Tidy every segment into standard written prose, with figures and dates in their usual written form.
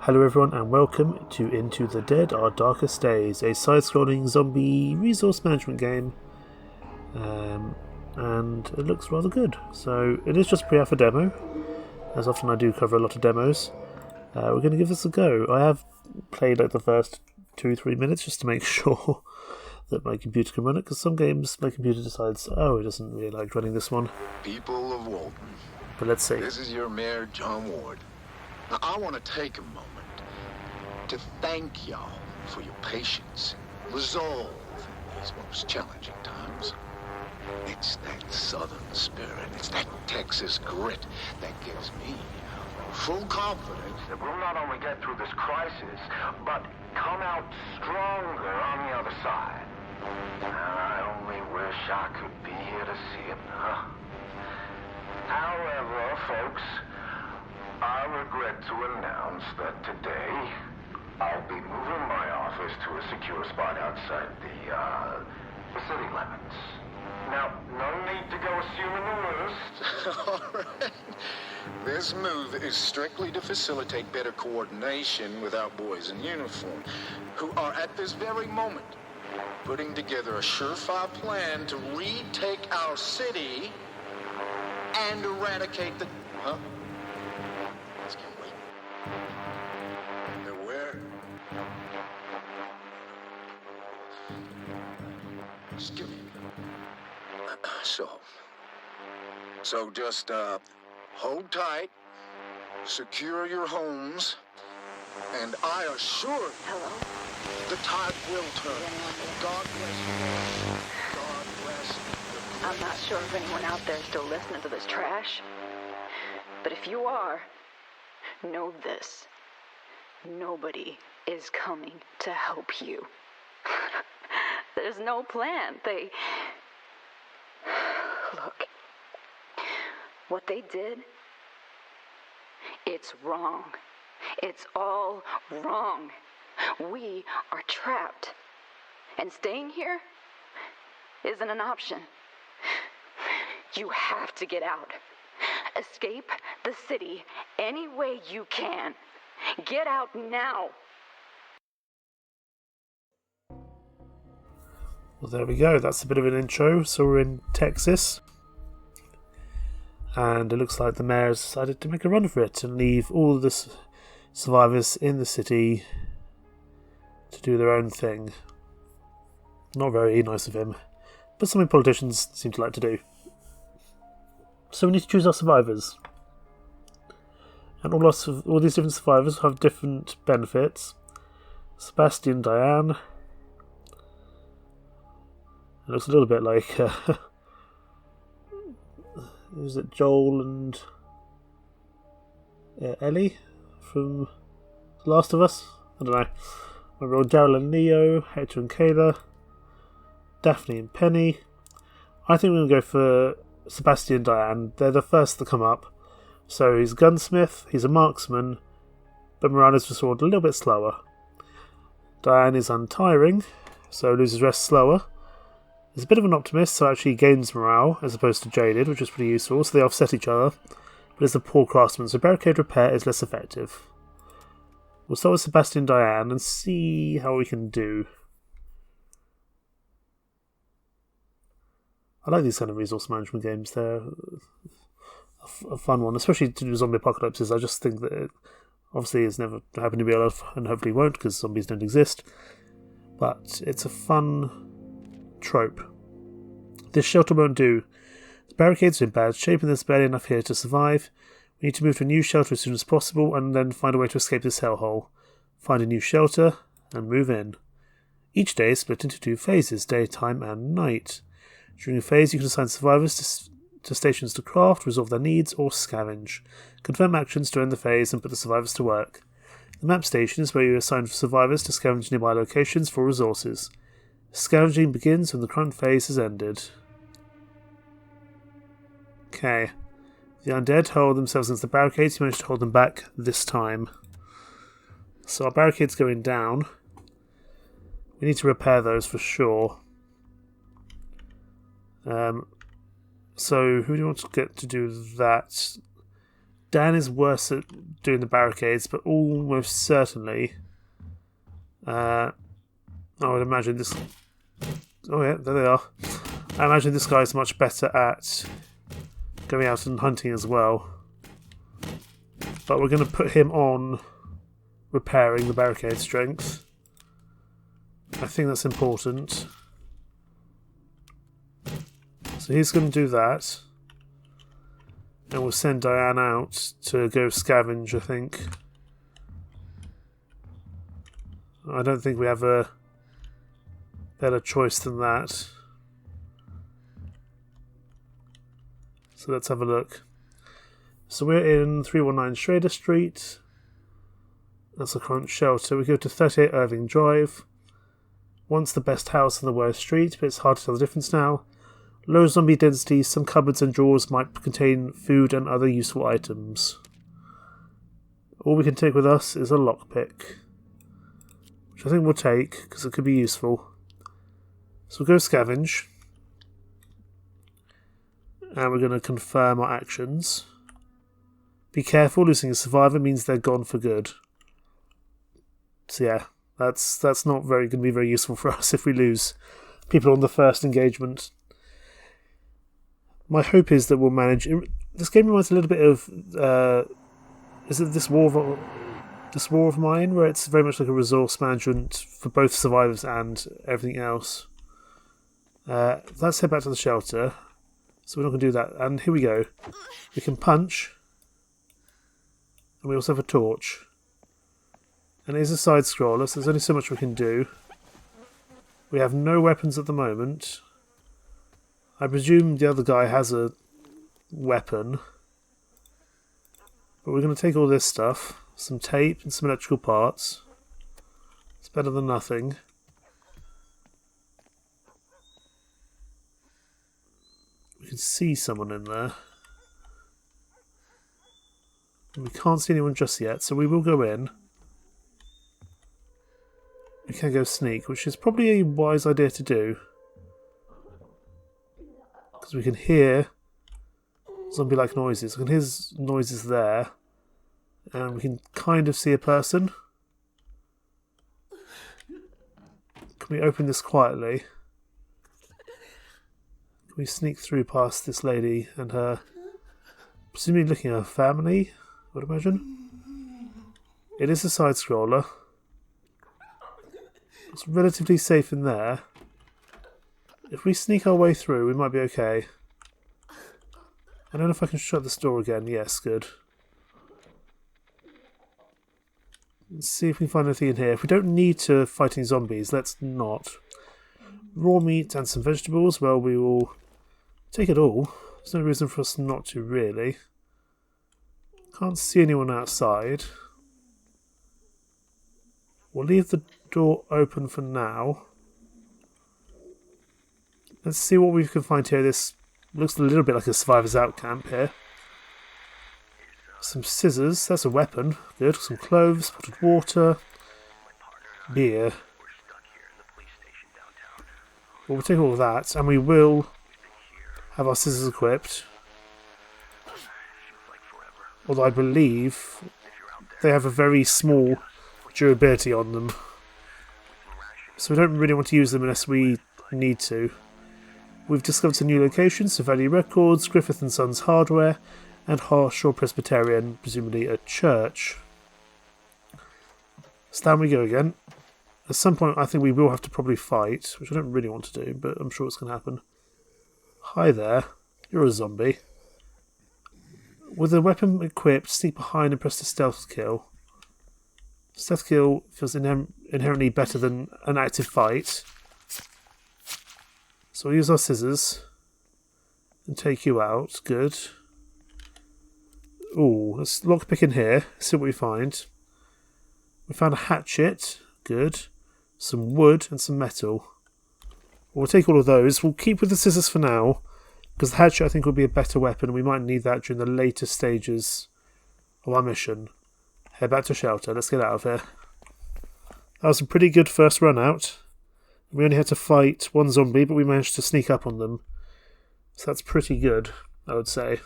Hello everyone and welcome to Into the Dead, Our Darkest Days, a side-scrolling zombie resource management game, and it looks rather good. So it is just pre-alpha demo, as often I do cover a lot of demos. We're going to give this a go. I have played like the first 2-3 minutes just to make sure that my computer can run it, because some games my computer decides, oh, it doesn't really like running this one. People of Walton. But let's see. This is your mayor, John Ward. Now, I want to take a moment to thank y'all for your patience and resolve in these most challenging times. It's that Southern spirit, it's that Texas grit that gives me full confidence that we'll not only get through this crisis, but come out stronger on the other side. I only wish I could be here to see it. However, folks, I regret to announce that today I'll be moving my office to a secure spot outside the city limits. Now, no need to go assuming the worst. All right. This move is strictly to facilitate better coordination with our boys in uniform, who are at this very moment putting together a surefire plan to retake our city and eradicate the... Huh? Let's get wait. They're where? Just give me... So just, hold tight, secure your homes, and I assure you... Hello? The tide will turn. God bless you. God bless you. I'm not sure if anyone out there is still listening to this trash, but if you are, know this. Nobody is coming to help you. There's no plan. Look, what they did, it's wrong. It's all wrong. We are trapped, and staying here isn't an option. You have to get out. Escape the city any way you can. Get out now. Well, there we go. That's a bit of an intro. So we're in Texas, and it looks like the mayor has decided to make a run for it and leave all the survivors in the city to do their own thing. Not very nice of him, but something politicians seem to like to do. So we need to choose our survivors, and all these different survivors have different benefits. Sebastian, Diane. It looks a little bit like is it Joel and Ellie from The Last of Us? I don't know. I rolled Daryl and Leo, Hector and Kayla, Daphne and Penny. I think we're going to go for Sebastian and Diane. They're the first to come up. So he's a gunsmith, he's a marksman, but Morales was sword a little bit slower. Diane is untiring, so loses rest slower. He's a bit of an optimist, so actually gains morale as opposed to jaded, which is pretty useful, so they offset each other. But is a poor craftsman, so barricade repair is less effective. We'll start with Sebastian and Diane and see how we can do. I like these kind of resource management games. They're a fun one, especially to do zombie apocalypses. I just think that it obviously is never happened to be alive, and hopefully won't, because zombies don't exist. But it's a fun trope. This shelter won't do. The barricades are in bad shape and there's barely enough here to survive. We need to move to a new shelter as soon as possible and then find a way to escape this hellhole. Find a new shelter and move in. Each day is split into 2 phases, daytime and night. During a phase you can assign survivors to stations to craft, resolve their needs, or scavenge. Confirm actions during the phase and put the survivors to work. The map station is where you assign survivors to scavenge nearby locations for resources. Scavenging begins when the current phase has ended. Okay. The undead hold themselves against the barricades. You managed to hold them back this time. So our barricades going down. We need to repair those for sure. So who do you want to get to do that? Dan is worse at doing the barricades, but almost certainly... I would imagine this... Oh yeah, there they are. I imagine this guy's much better at going out and hunting as well. But we're going to put him on repairing the barricade strength. I think that's important. So he's going to do that. And we'll send Diane out to go scavenge, I think. I don't think we have a better choice than that. So let's have a look. So we're in 319 Schrader Street. That's the current shelter. We go to 38 Irving Drive. Once the best house on the worst street, but it's hard to tell the difference now. Low zombie density, some cupboards and drawers might contain food and other useful items. All we can take with us is a lockpick, which I think we'll take, because it could be useful. So we'll go scavenge. And we're going to confirm our actions. Be careful, losing a survivor means they're gone for good. So yeah, that's not going to be very useful for us if we lose people on the first engagement. My hope is that we'll manage... This game reminds me a little bit of... is it this War of Mine, where it's very much like a resource management for both survivors and everything else. Let's head back to the shelter. So we're not going to do that. And here we go. We can punch. And we also have a torch. And it is a side scroller, so there's only so much we can do. We have no weapons at the moment. I presume the other guy has a weapon. But we're going to take all this stuff. Some tape and some electrical parts. It's better than nothing. We can see someone in there. We can't see anyone just yet, so we will go in. We can go sneak, which is probably a wise idea to do. Because we can hear zombie-like noises. We can hear noises there. And we can kind of see a person. Can we open this quietly? Can we sneak through past this lady and her... presumably looking at her family, I would imagine. It is a side-scroller. It's relatively safe in there. If we sneak our way through, we might be okay. I don't know if I can shut this door again. Yes, good. Let's see if we can find anything in here. If we don't need to fight any zombies, let's not. Raw meat and some vegetables, well, we will take it all. There's no reason for us not to, really. Can't see anyone outside. We'll leave the door open for now. Let's see what we can find here. This looks a little bit like a survivors out camp here. Some scissors, that's a weapon. Good. Some cloves, potted water, beer. Well, we'll take all of that, and we will have our scissors equipped. Although I believe they have a very small durability on them. So we don't really want to use them unless we need to. We've discovered some new locations, so Valley Records, Griffith and Sons Hardware, and Harshaw Presbyterian, presumably a church. So down we go again. At some point I think we will have to probably fight, which I don't really want to do, but I'm sure it's going to happen. Hi there, you're a zombie. With the weapon equipped, sneak behind and press the stealth kill. Stealth kill feels inherently better than an active fight. So we'll use our scissors and take you out. Good. Ooh, let's lockpick in here. See what we find. We found a hatchet. Good. Some wood and some metal. We'll take all of those. We'll keep with the scissors for now, because the hatchet I think will be a better weapon. We might need that during the later stages of our mission. Head back to shelter. Let's get out of here. That was a pretty good first run out. We only had to fight one zombie, but we managed to sneak up on them. So that's pretty good, I would say.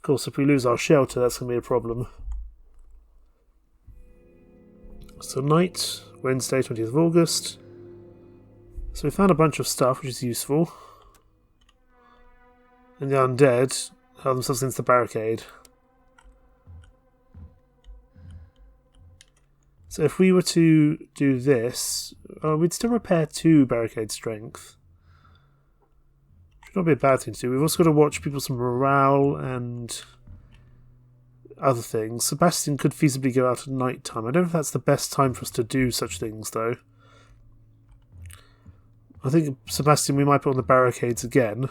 course, if we lose our shelter, that's going to be a problem. So night, Wednesday, 20th of August. So we found a bunch of stuff, which is useful. And the undead held themselves against the barricade. So if we were to do this, we'd still repair 2 barricade strength. Should not be a bad thing to do. We've also got to watch people's morale and other things. Sebastian could feasibly go out at night time. I don't know if that's the best time for us to do such things, though. I think Sebastian we might put on the barricades again.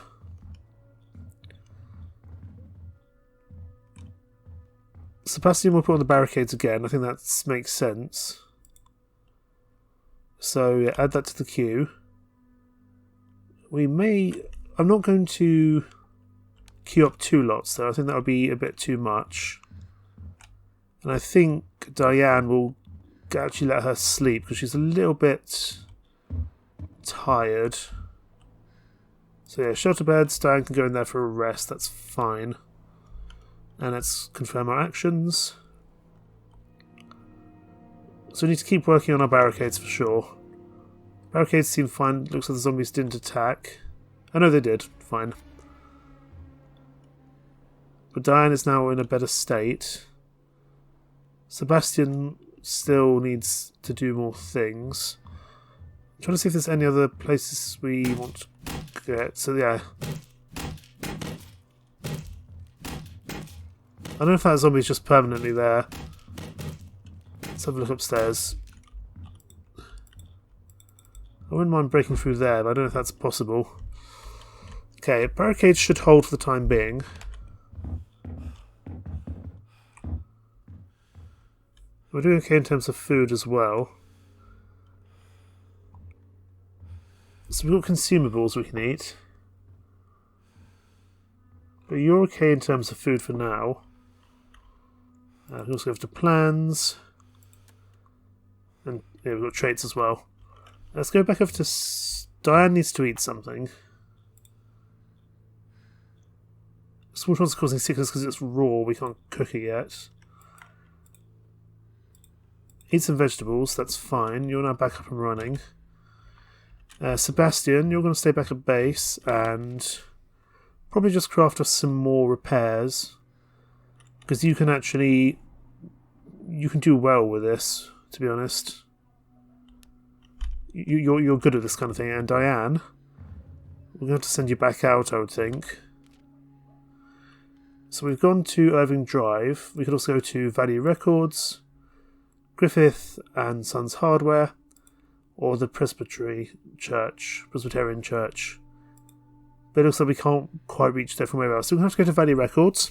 Sebastian will put on the barricades again. I think that makes sense. So yeah, add that to the queue. We may... I'm not going to queue up 2 lots though. I think that would be a bit too much. And I think Diane will actually let her sleep because she's a little bit tired. So yeah, shelter beds. Diane can go in there for a rest. That's fine. And let's confirm our actions. So we need to keep working on our barricades for sure. Barricades seem fine. Looks like the zombies didn't attack. Oh no, they did. Fine. But Diane is now in a better state. Sebastian still needs to do more things. I'm trying to see if there's any other places we want to get. So yeah. I don't know if that zombie's just permanently there. Let's have a look upstairs. I wouldn't mind breaking through there, but I don't know if that's possible. Okay, barricades should hold for the time being. We're doing okay in terms of food as well. So we've got consumables we can eat. But you're okay in terms of food for now. We can also go to plans. And yeah, we've got traits as well. Let's go back over to... Diane needs to eat something. Small chance of causing sickness because it's raw. We can't cook it yet. Eat some vegetables. That's fine. You're now back up and running. Sebastian, you're going to stay back at base and probably just craft us some more repairs. Because you can actually... You can do well with this, to be honest. You're good at this kind of thing. And Diane, we're going to have to send you back out, I would think. So we've gone to Irving Drive. We could also go to Value Records, Griffith and Sons Hardware, or the Presbyterian Church. But it looks like we can't quite reach there from where else. So we're going to have to go to Value Records.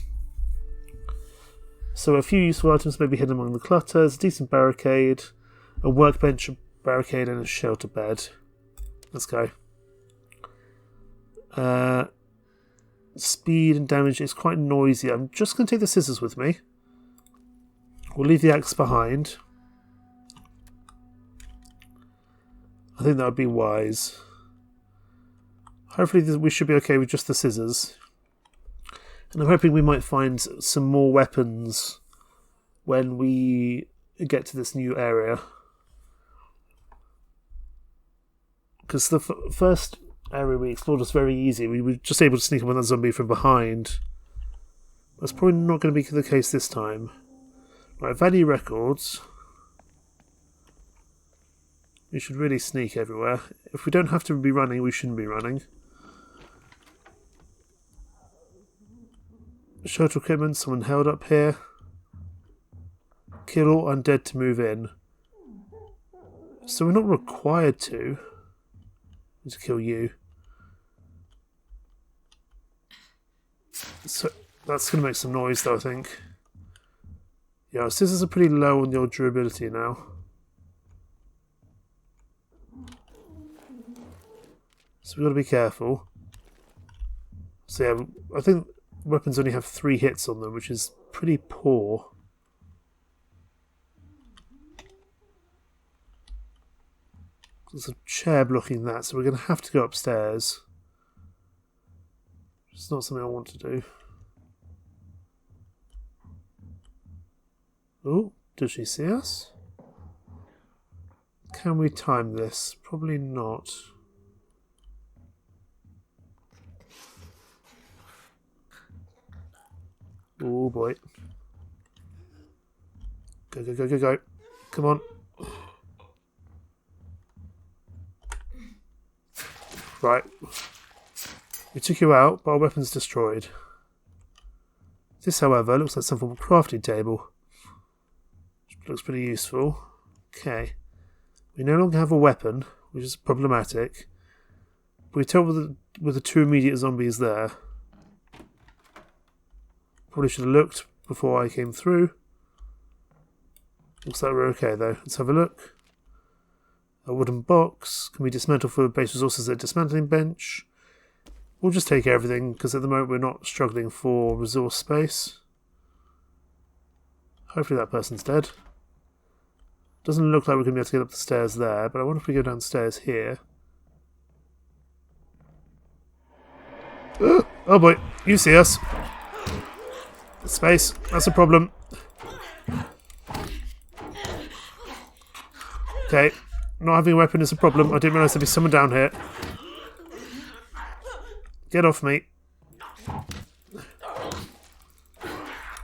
So a few useful items may be hidden among the clutters, a decent barricade, a workbench, a barricade, and a shelter bed. Let's go. Speed and damage is quite noisy. I'm just going to take the scissors with me. We'll leave the axe behind. I think that would be wise. Hopefully we should be okay with just the scissors. And I'm hoping we might find some more weapons when we get to this new area. Because the first area we explored was very easy. We were just able to sneak up on that zombie from behind. That's probably not going to be the case this time. Right, Value Records. We should really sneak everywhere. If we don't have to be running, we shouldn't be running. Shelter equipment, someone held up here. Kill all undead to move in. So we're not required to. Need to kill you. So that's going to make some noise though, I think. Yeah, scissors are pretty low on your durability now. So we've got to be careful. So yeah, I think weapons only have 3 hits on them, which is pretty poor. There's a chair blocking that, so we're going to have to go upstairs. It's not something I want to do. Oh, does she see us? Can we time this? Probably not. Oh boy. Go, go, go, go, go. Come on. Right. We took you out, but our weapon's destroyed. This, however, looks like some form of crafting table. Which looks pretty useful. Okay. We no longer have a weapon, which is problematic. We dealt with the two immediate zombies there. Probably should have looked before I came through. Looks like we're okay though. Let's have a look. A wooden box. Can we dismantle for base resources at a dismantling bench? We'll just take everything because at the moment we're not struggling for resource space. Hopefully that person's dead. Doesn't look like we're going to be able to get up the stairs there, but I wonder if we go downstairs here. Oh boy, you see us. Space, that's a problem. Okay, not having a weapon is a problem. I didn't realise there'd be someone down here. Get off me.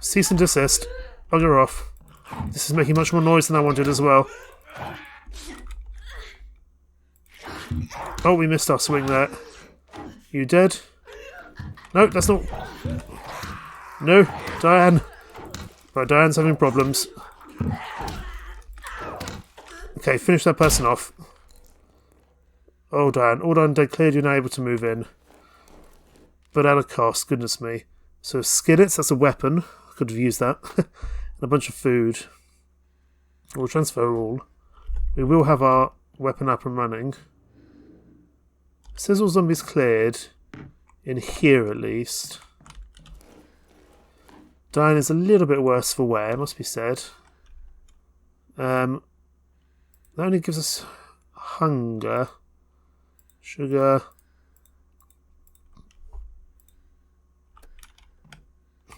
Cease and desist. Bugger off. This is making much more noise than I wanted as well. Oh, we missed our swing there. You dead? No, that's not... No, Diane. Right, Diane's having problems. Okay, finish that person off. Oh, Diane. All done, declared you're now able to move in. But at a cost, goodness me. So, skillets, that's a weapon. I could have used that. And a bunch of food. We'll transfer all. We will have our weapon up and running. It says all zombies cleared. In here, at least. Diane is a little bit worse for wear, must be said. That only gives us hunger. Sugar.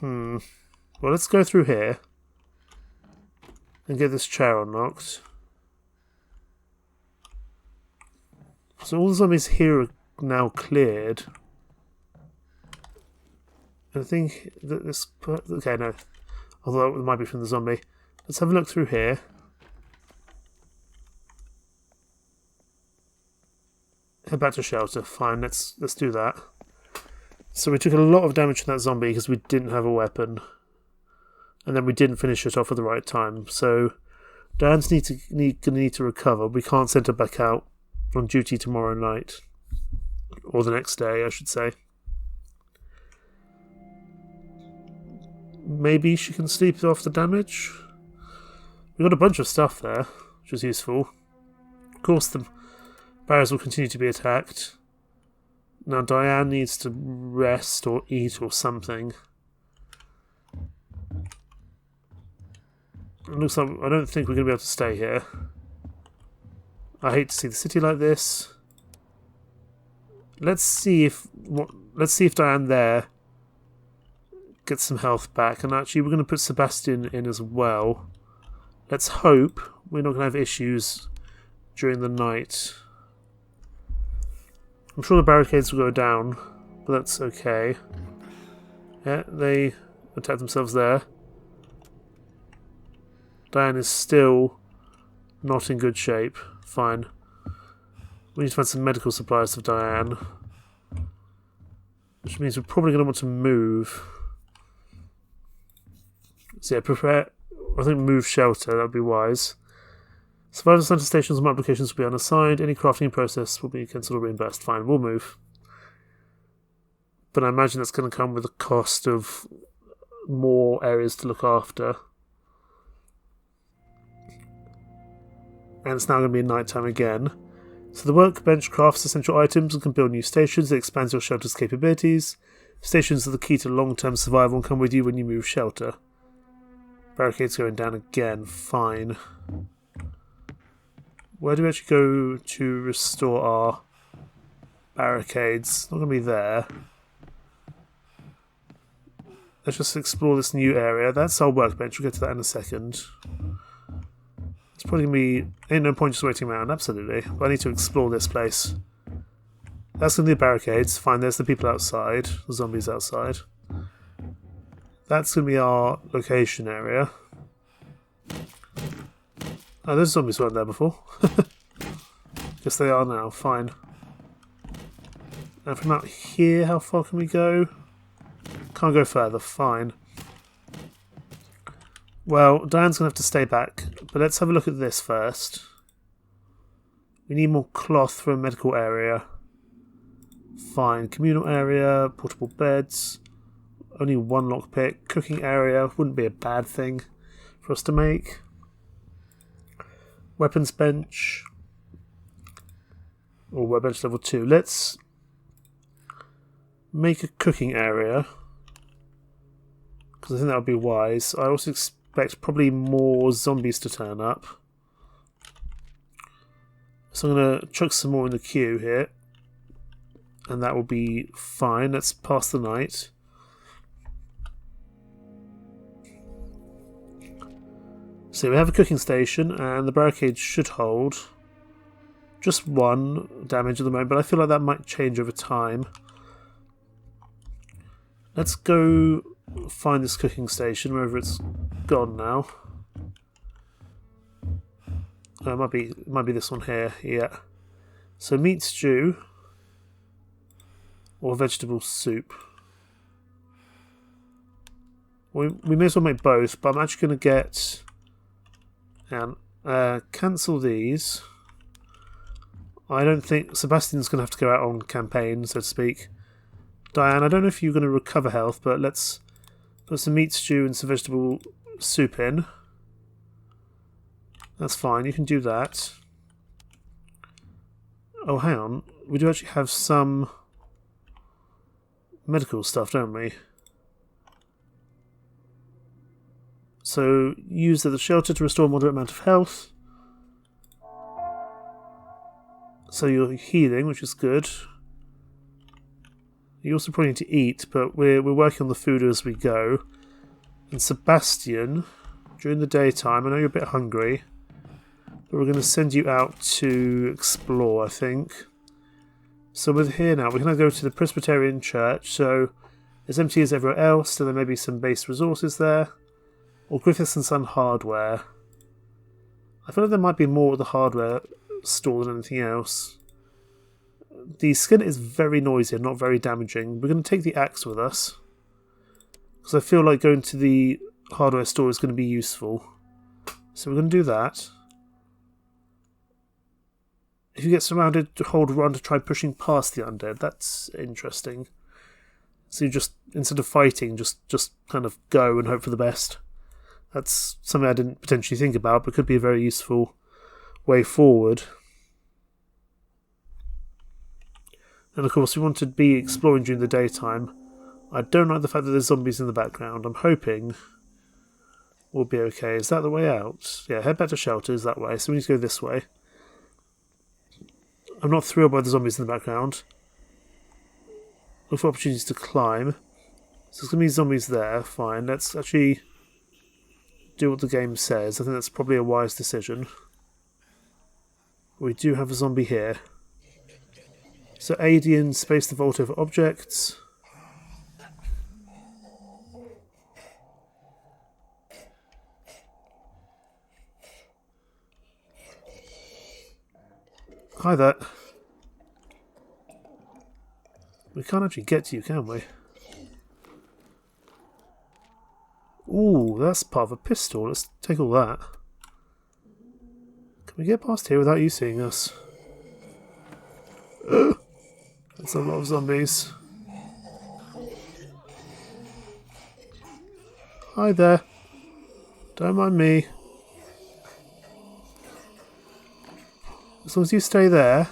Well, let's go through here. And get this chair unlocked. So all the zombies here are now cleared. And I think that this... Okay, no. Although it might be from the zombie. Let's have a look through here. Head back to shelter. Fine, let's do that. So we took a lot of damage from that zombie because we didn't have a weapon. And then we didn't finish it off at the right time. So Diane's going to need to recover. We can't send her back out on duty tomorrow night. Or the next day, I should say. Maybe she can sleep off the damage. We got a bunch of stuff there, which is useful. Of course, the barriers will continue to be attacked. Now, Diane needs to rest or eat or something. It looks like I don't think we're going to be able to stay here. I hate to see the city like this. Let's see if Diane there gets some health back. And actually, we're going to put Sebastian in as well. Let's hope we're not going to have issues during the night. I'm sure the barricades will go down, but that's okay. Yeah, they attack themselves there. Diane is still not in good shape. Fine. We need to find some medical supplies for Diane. Which means we're probably going to want to move. So yeah, prepare... I think move shelter, that would be wise. Survivor center stations and applications will be unassigned. Any crafting process will be cancelled or reimbursed. Fine, we'll move. But I imagine that's going to come with a cost of more areas to look after. And it's now going to be night time again. So the workbench crafts essential items and can build new stations. It expands your shelter's capabilities. Stations are the key to long-term survival and come with you when you move shelter. Barricades going down again. Fine. Where do we actually go to restore our barricades? Not going to be there. let's just explore this new area. That's our workbench. We'll get to that in a second. It's probably going to be... Ain't no point just waiting around, absolutely. But I need to explore this place. That's going to be the barricades. Fine, there's the people outside. The zombies outside. That's going to be our location area. Oh, those zombies weren't there before. Guess they are now, fine. And from out here, how far can we go? Can't go further, fine. Well, Diane's going to have to stay back, but let's have a look at this first. We need more cloth for a medical area. Fine, communal area, portable beds, only one lockpick, cooking area, wouldn't be a bad thing for us to make. Weapons bench, or workbench level 2. Let's make a cooking area, because I think that would be wise. I also expect probably more zombies to turn up. So I'm going to chuck some more in the queue here. And that will be fine. Let's pass the night. So we have a cooking station, and the barricade should hold just 1 damage at the moment, but I feel like that might change over time. Let's go find this cooking station, wherever it's gone now. Oh, it might be this one here, yeah. So meat stew. Or vegetable soup. We may as well make both, but I'm actually going to get... cancel these. I don't think... Sebastian's going to have to go out on campaign, so to speak. Diane, I don't know if you're going to recover health, but let's put some meat stew and some vegetable soup in. That's fine, you can do that. Oh, hang on. We do actually have some... medical stuff, don't we? So, use the shelter to restore a moderate amount of health. So you're healing, which is good. You also probably need to eat, but we're working on the food as we go. And Sebastian, during the daytime, I know you're a bit hungry, but we're going to send you out to explore, I think. So we're here now. We're going to go to the Presbyterian Church, so as empty as everywhere else, so there may be some base resources there. Or Griffiths and Son hardware. I feel like there might be more at the hardware store than anything else. The skin is very noisy and not very damaging. We're going to take the axe with us, because I feel like going to the hardware store is going to be useful. So we're going to do that. If you get surrounded, to hold run to try pushing past the undead. That's interesting. So you just, instead of fighting, just kind of go and hope for the best. That's something I didn't potentially think about, but could be a very useful way forward. And of course, we want to be exploring during the daytime. I don't like the fact that there's zombies in the background. I'm hoping we'll be okay. Is that the way out? Yeah, head back to shelters that way. So we need to go this way. I'm not thrilled by the zombies in the background. Look for opportunities to climb. So there's going to be zombies there. Fine. Let's actually do what the game says. I think that's probably a wise decision. We do have a zombie here. So Adian, space the vault over objects. Hi there. We can't actually get to you, can we? Ooh, that's part of a pistol. Let's take all that. Can we get past here without you seeing us? That's a lot of zombies. Hi there. Don't mind me. As long as you stay there,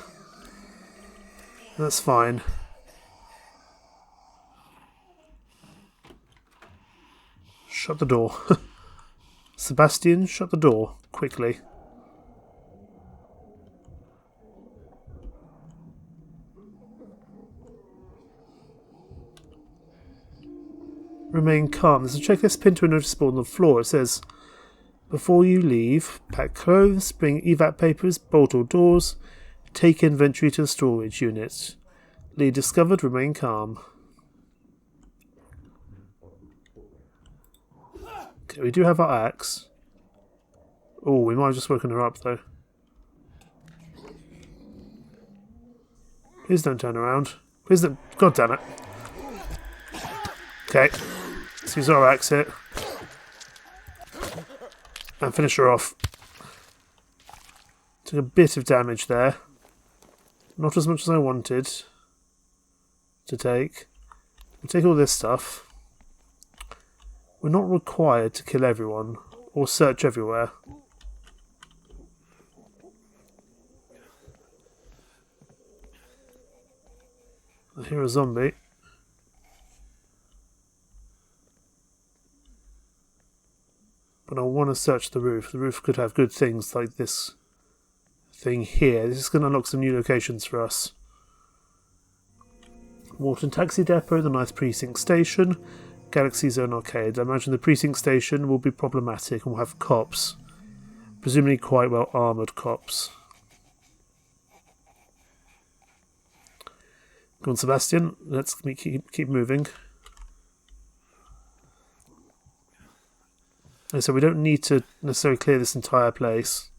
that's fine. Shut the door. Sebastian, shut the door, quickly. remain calm. There's a checklist pinned to a notice board on the floor. It says, before you leave, pack clothes, bring evac papers, bolt all doors, take inventory to the storage unit. Lead discovered, remain calm. Okay, we do have our axe. Oh, we might have just woken her up though. Please don't turn around. Please don't. God damn it. Okay. Let's use our axe here. And finish her off. Took a bit of damage there. Not as much as I wanted to take. We'll take all this stuff. We're not required to kill everyone or search everywhere. I hear a zombie. But I want to search the roof. The roof could have good things like this thing here. This is going to unlock some new locations for us. Walton Taxi Depot, the Ninth Precinct Station, Galaxy Zone Arcade. I imagine the precinct station will be problematic and will have cops. Presumably quite well armoured cops. Come on, Sebastian. Let's keep moving. And so we don't need to necessarily clear this entire place.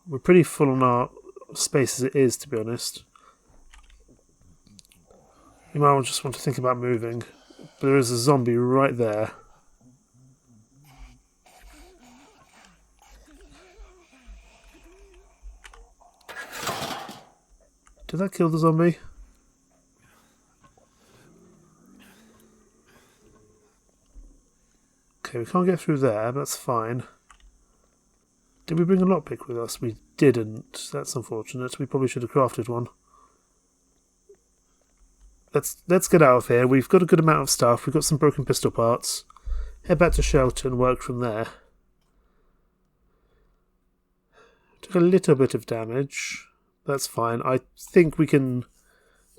We're pretty full on our space as it is, to be honest. You might just want to think about moving. But there is a zombie right there. Did that kill the zombie? Okay, we can't get through there, but that's fine. Did we bring a lockpick with us? We didn't. That's unfortunate. We probably should have crafted one. Let's get out of here. We've got a good amount of stuff. We've got some broken pistol parts. Head back to shelter and work from there. Took a little bit of damage. That's fine. I think we can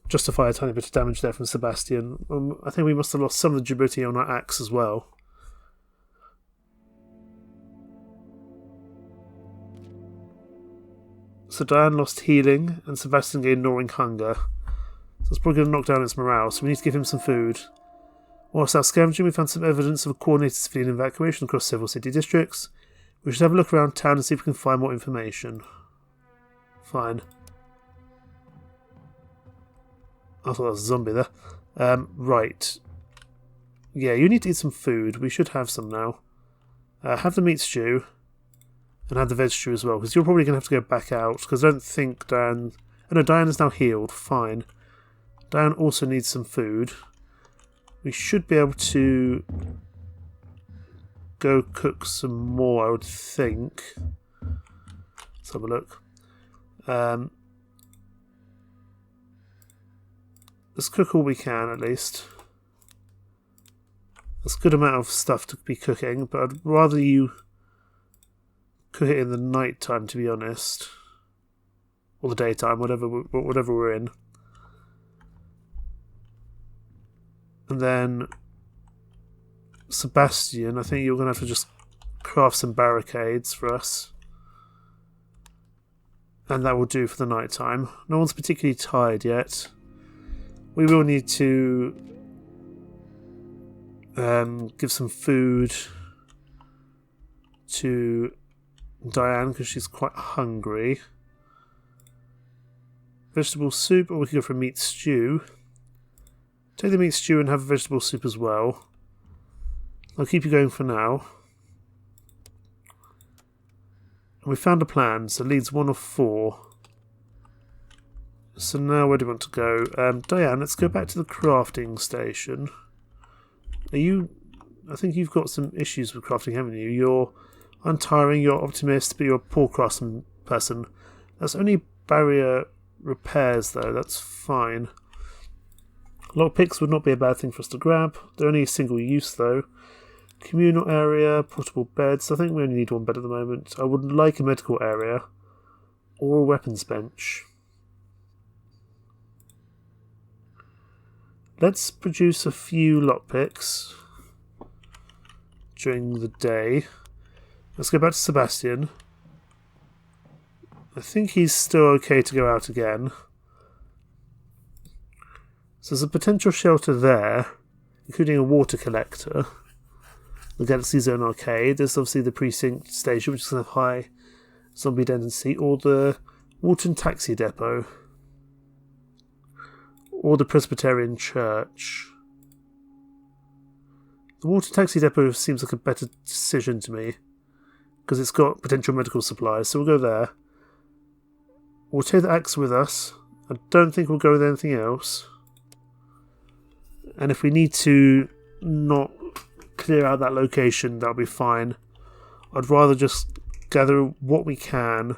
justify a tiny bit of damage there from Sebastian. I think we must have lost some of the durability on our axe as well. So Diane lost healing, and Sebastian gained gnawing hunger. So it's probably going to knock down its morale, so we need to give him some food. Whilst out scavenging, we found some evidence of a coordinated civilian evacuation across several city districts. We should have a look around town and see if we can find more information. Fine. I thought that was a zombie there. Right. Yeah, you need to eat some food. We should have some now. Have the meat stew. And have the veg stew as well, because you're probably going to have to go back out, because I don't think Diane... Oh no, Diane is now healed. Fine. Diane also needs some food. We should be able to go cook some more, I would think. Let's have a look. Let's cook all we can, at least. That's a good amount of stuff to be cooking, but I'd rather you cook it in the night time, to be honest. Or the daytime, whatever we're in. And then Sebastian, I think you're going to have to just craft some barricades for us. And that will do for the night time. No one's particularly tired yet. We will need to give some food to Diane because she's quite hungry. Vegetable soup, or we could go for a meat stew. Take the meat stew and have a vegetable soup as well. I'll keep you going for now. And we found a plan, so leads 1 of 4. So now where do we want to go? Diane, let's go back to the crafting station. Are you... I think you've got some issues with crafting, haven't you? You're untiring, you're optimist, but you're a poor craftsman person. That's only barrier repairs though, that's fine. Lockpicks would not be a bad thing for us to grab. They're only a single use though. Communal area, portable beds. I think we only need one bed at the moment. I would like a medical area or a weapons bench. let's produce a few lockpicks during the day. Let's go back to Sebastian. I think he's still okay to go out again. So there's a potential shelter there, including a water collector. The Galaxy Zone Arcade. There's obviously the precinct station, which is going to have high zombie density, or the Walton Taxi Depot, or the Presbyterian Church. The Walton Taxi Depot seems like a better decision to me, because it's got potential medical supplies, so we'll go there. We'll take the axe with us. I don't think we'll go with anything else. And if we need to not clear out that location, that'll be fine. I'd rather just gather what we can,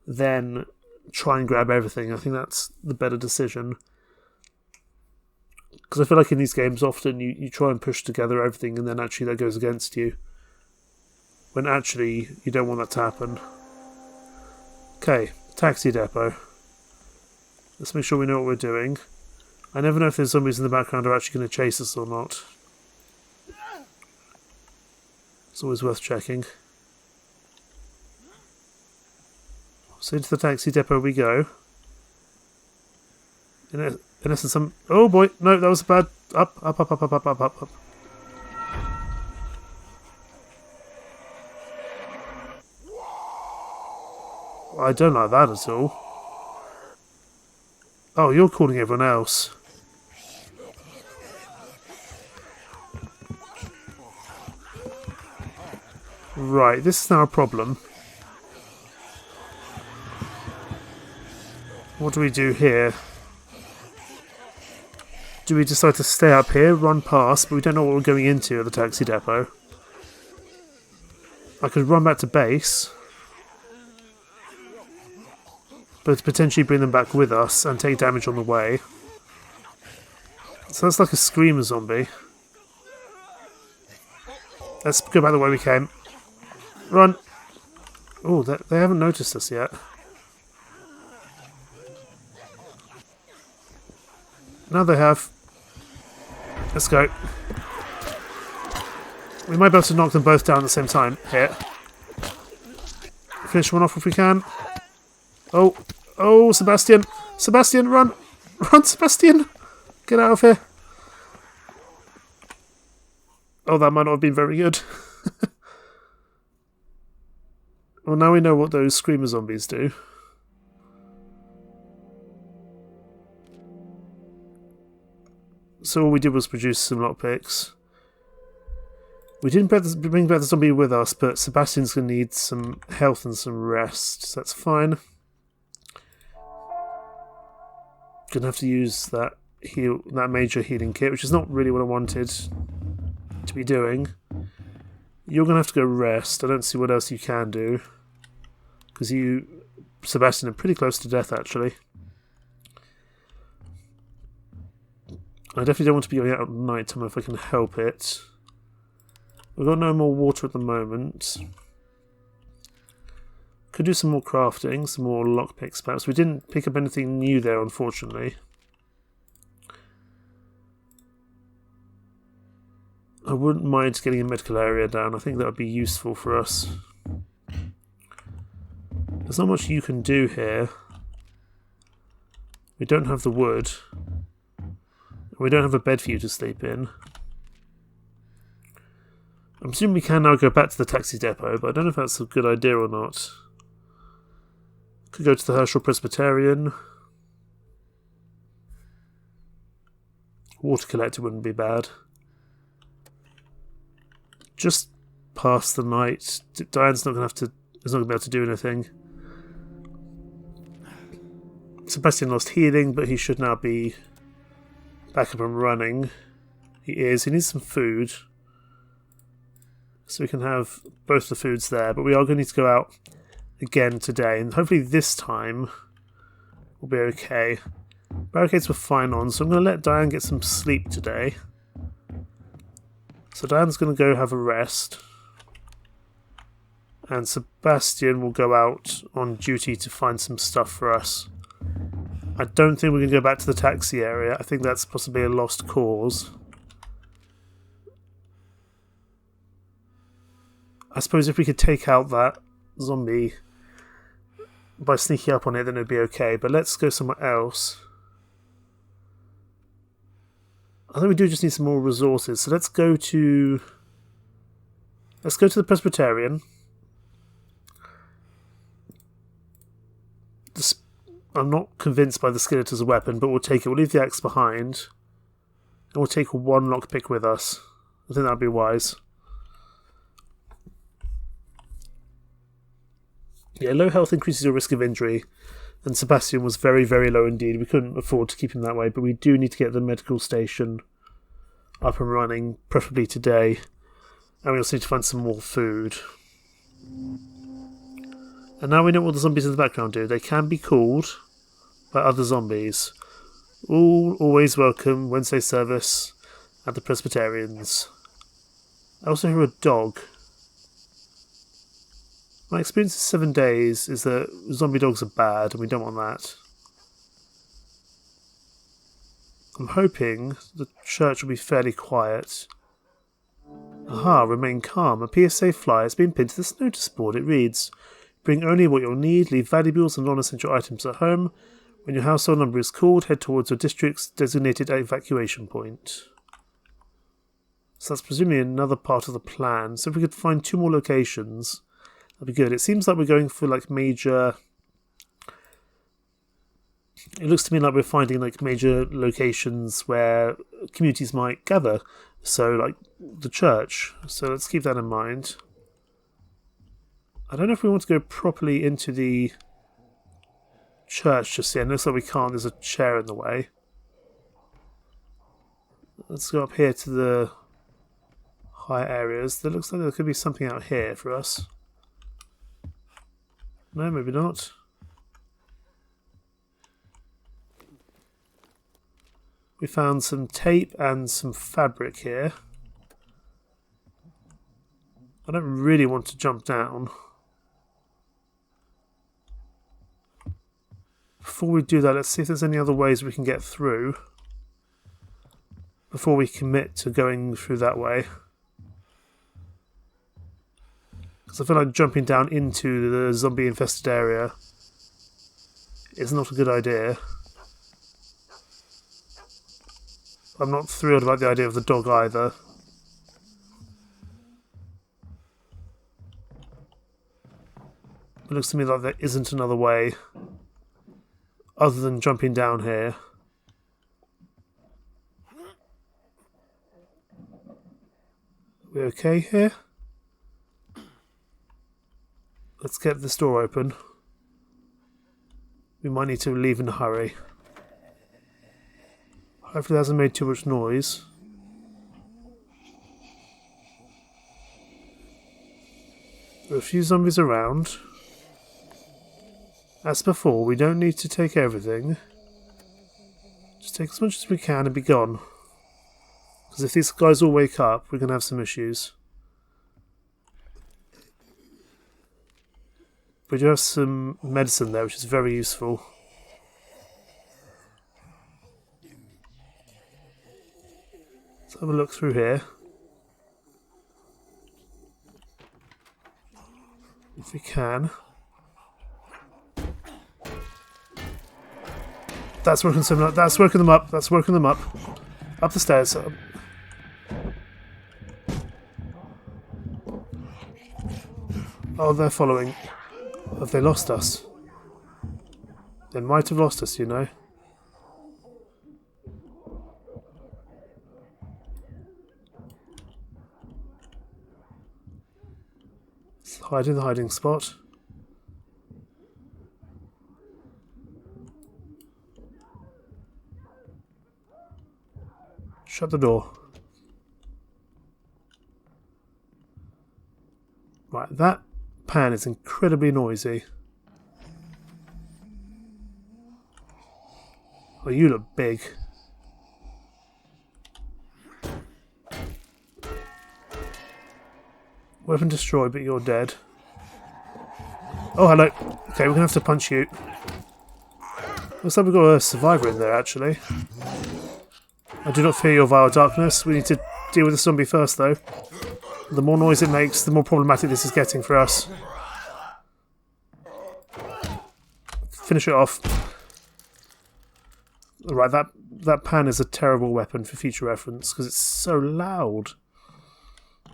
then try and grab everything. I think that's the better decision. Because I feel like in these games, often you try and push together everything, and then actually that goes against you. When actually, you don't want that to happen. Okay, taxi depot. Let's make sure we know what we're doing. I never know if there's zombies in the background are actually going to chase us or not. It's always worth checking. So into the taxi depot we go. In essence, some... Oh boy, no, that was a bad... Up. I don't like that at all. Oh, you're calling everyone else. Right, this is now a problem. What do we do here? Do we decide to stay up here, run past, but we don't know what we're going into at the taxi depot? I could run back to base, but potentially bring them back with us and take damage on the way. So that's like a screamer zombie. Let's go back the way we came. Run! Oh, they haven't noticed us yet. Now they have. Let's go. We might be able to knock them both down at the same time. Here. Finish one off if we can. Oh, oh, Sebastian! Sebastian, run! Run, Sebastian! Get out of here! Oh, that might not have been very good. Well, now we know what those screamer zombies do. So all we did was produce some lockpicks. We didn't bring back the zombie with us, but Sebastian's going to need some health and some rest, so that's fine. Gonna have to use that major healing kit, which is not really what I wanted to be doing. You're gonna have to go rest. I don't see what else you can do, because you, Sebastian, are pretty close to death actually. I definitely don't want to be going out at night time if I can help it. We've got no more water at the moment. Could do some more crafting, some more lockpicks perhaps. We didn't pick up anything new there, unfortunately. I wouldn't mind getting a medical area down. I think that would be useful for us. There's not much you can do here. We don't have the wood. We don't have a bed for you to sleep in. I'm assuming we can now go back to the taxi depot, but I don't know if that's a good idea or not. Could go to the Huithril Presbyterian. Water collector wouldn't be bad. Just pass the night. Diane's not going to be able to do anything. Sebastian lost healing, but he should now be back up and running. He is. He needs some food. So we can have both the foods there, but we are going to need to go out again today, and hopefully this time we'll be okay. Barricades were fine on, so I'm going to let Diane get some sleep today. So Diane's going to go have a rest, and Sebastian will go out on duty to find some stuff for us. I don't think we can go back to the taxi area. I think that's possibly a lost cause. I suppose if we could take out that zombie by sneaking up on it, then it'd be okay. But let's go somewhere else. I think we do just need some more resources. So let's go to the Presbyterian. I'm not convinced by the skillet as a weapon, but we'll take it. We'll leave the axe behind. And we'll take one lockpick with us. I think that'd be wise. Yeah, low health increases your risk of injury. And Sebastian was very, very low indeed. We couldn't afford to keep him that way, but we do need to get the medical station up and running, preferably today. And we also need to find some more food. And now we know what the zombies in the background do. They can be called by other zombies. All always welcome Wednesday service at the Presbyterians. I also hear a dog. My experience of 7 days is that zombie dogs are bad and we don't want that. I'm hoping the church will be fairly quiet. Aha, remain calm. A PSA flyer has been pinned to this notice board. It reads, bring only what you'll need, leave valuables and non-essential items at home. When your household number is called, head towards your district's designated evacuation point. So that's presumably another part of the plan. So if we could find 2 more locations, that'd be good. It seems like we're going for like major... It looks to me like we're finding like major locations where communities might gather. So like the church. So let's keep that in mind. I don't know if we want to go properly into the church just yet. It looks like we can't. There's a chair in the way. Let's go up here to the higher areas. There looks like there could be something out here for us. No, maybe not. We found some tape and some fabric here. I don't really want to jump down. Before we do that, let's see if there's any other ways we can get through before we commit to going through that way. Because I feel like jumping down into the zombie infested area is not a good idea. I'm not thrilled about the idea of the dog either. It looks to me like there isn't another way other than jumping down here. Are we okay here? Let's get this door open. We might need to leave in a hurry. Hopefully it hasn't made too much noise. There are a few zombies around. As before, we don't need to take everything. Just take as much as we can and be gone. Because if these guys all wake up, we're going to have some issues. We do have some medicine there, which is very useful. Let's have a look through here. If we can. That's working them up. That's working them up. That's working them up. Up the stairs. Oh, they're following. Have they lost us? They might have lost us, you know. Let's hide in the hiding spot. Shut the door. Right, that pan is incredibly noisy. Oh, you look big. Weapon destroyed, but you're dead. Oh, hello. Okay, we're going to have to punch you. Looks like we've got a survivor in there, actually. I do not fear your vile darkness. We need to deal with the zombie first, though. The more noise it makes, the more problematic this is getting for us. Finish it off. Right, that pan is a terrible weapon for future reference, because it's so loud.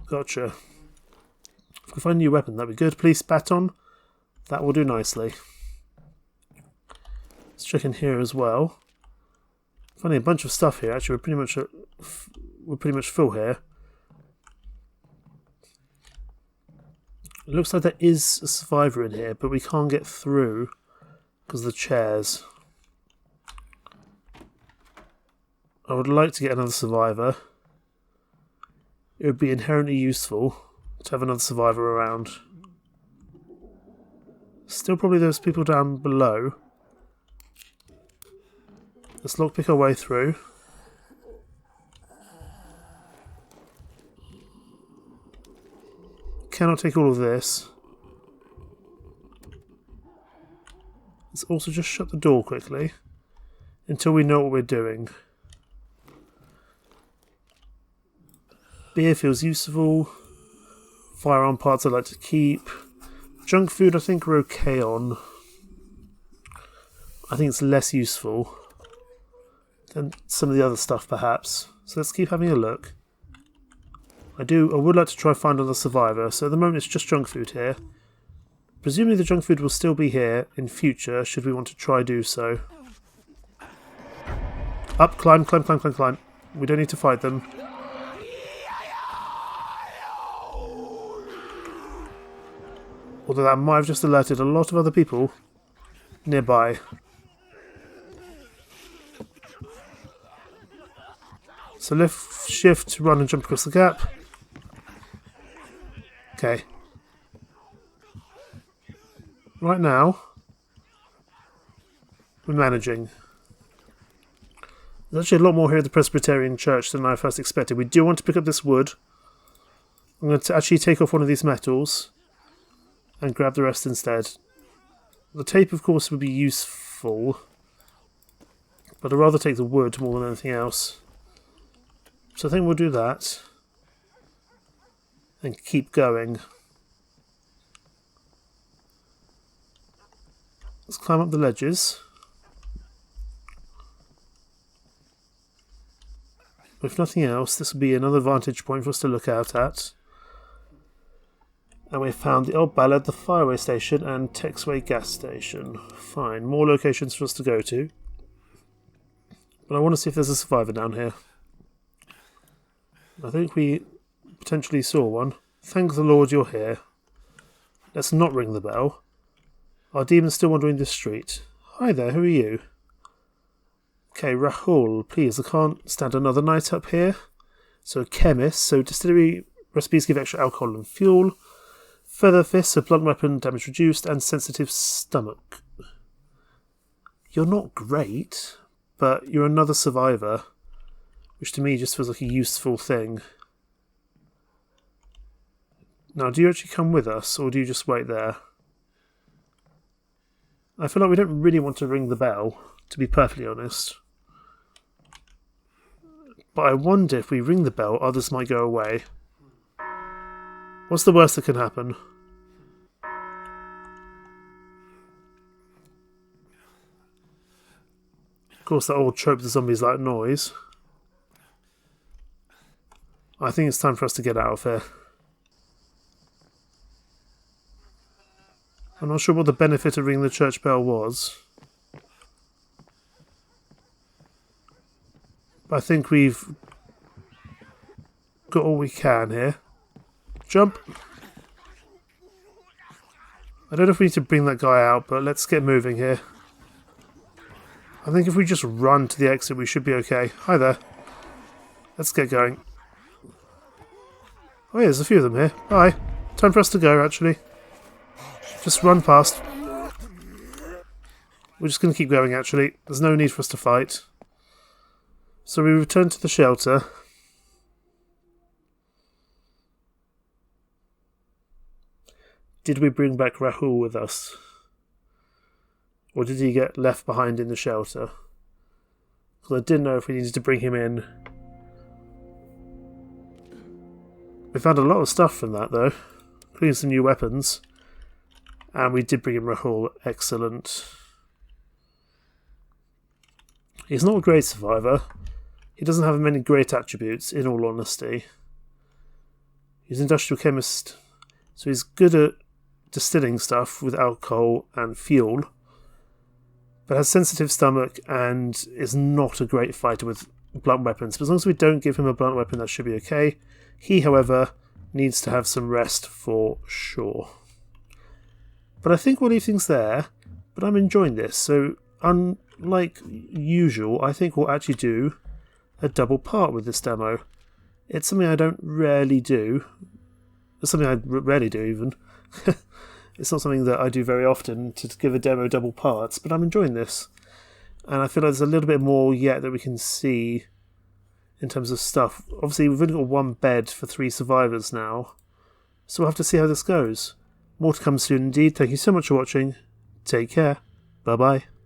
Gotcha. If we can find a new weapon, that'd be good. Police baton. That will do nicely. Let's check in here as well. Finding a bunch of stuff here. Actually, we're pretty much full here. It looks like there is a survivor in here, but we can't get through because of the chairs. I would like to get another survivor. It would be inherently useful to have another survivor around. Still probably those people down below. Let's lockpick our way through. Cannot take all of this. Let's also just shut the door quickly until we know what we're doing. Beer feels useful. Firearm parts I'd like to keep. Junk food I think we're okay on. I think it's less useful than some of the other stuff perhaps. So let's keep having a look. I would like to try find another survivor. So at the moment it's just junk food here. Presumably the junk food will still be here in future should we want to try do so. Up, climb, climb, climb, climb, climb. We don't need to fight them. Although that might have just alerted a lot of other people nearby. So lift, shift, run and jump across the gap. Okay. Right now, we're managing. There's actually a lot more here at the Presbyterian Church than I first expected. We do want to pick up this wood. I'm going to actually take off one of these metals and grab the rest instead. The tape, of course, would be useful, but I'd rather take the wood more than anything else. So I think we'll do that and keep going. Let's climb up the ledges. If nothing else, this will be another vantage point for us to look out at. And we found the Old Ballad, the Fireway Station, and Texway Gas Station. Fine, more locations for us to go to. But I want to see if there's a survivor down here. I think we potentially saw one. Thank the Lord you're here. Let's not ring the bell. Our demon's still wandering this street. Hi there, who are you? Okay, Rahul, please, I can't stand another night up here. So, chemist, so distillery recipes give extra alcohol and fuel. Feather fist, so blunt weapon damage reduced, and sensitive stomach. You're not great, but you're another survivor, which to me just feels like a useful thing. Now, do you actually come with us, or do you just wait there? I feel like we don't really want to ring the bell, to be perfectly honest. But I wonder if we ring the bell, others might go away. What's the worst that can happen? Of course, that old trope the zombies like noise. I think it's time for us to get out of here. I'm not sure what the benefit of ringing the church bell was. But I think we've got all we can here. Jump! I don't know if we need to bring that guy out, but let's get moving here. I think if we just run to the exit, we should be okay. Hi there. Let's get going. Oh yeah, there's a few of them here. Bye. Time for us to go, actually. Just run past. We're just going to keep going, actually. There's no need for us to fight. So we return to the shelter. Did we bring back Rahul with us? Or did he get left behind in the shelter? Because I didn't know if we needed to bring him in. We found a lot of stuff from that, though, including some new weapons. And we did bring in Rahul. Excellent. He's not a great survivor. He doesn't have many great attributes, in all honesty. He's an industrial chemist, so he's good at distilling stuff with alcohol and fuel, but has sensitive stomach and is not a great fighter with blunt weapons. But as long as we don't give him a blunt weapon, that should be okay. He, however, needs to have some rest for sure. But I think we'll leave things there, but I'm enjoying this. So, unlike usual, I think we'll actually do a double part with this demo. It's something I don't rarely do. It's something I rarely do, even. It's not something that I do very often, to give a demo double parts, but I'm enjoying this. And I feel like there's a little bit more yet that we can see in terms of stuff. Obviously, we've only got one bed for 3 survivors now, so we'll have to see how this goes. More to come soon indeed. Thank you so much for watching. Take care. Bye-bye.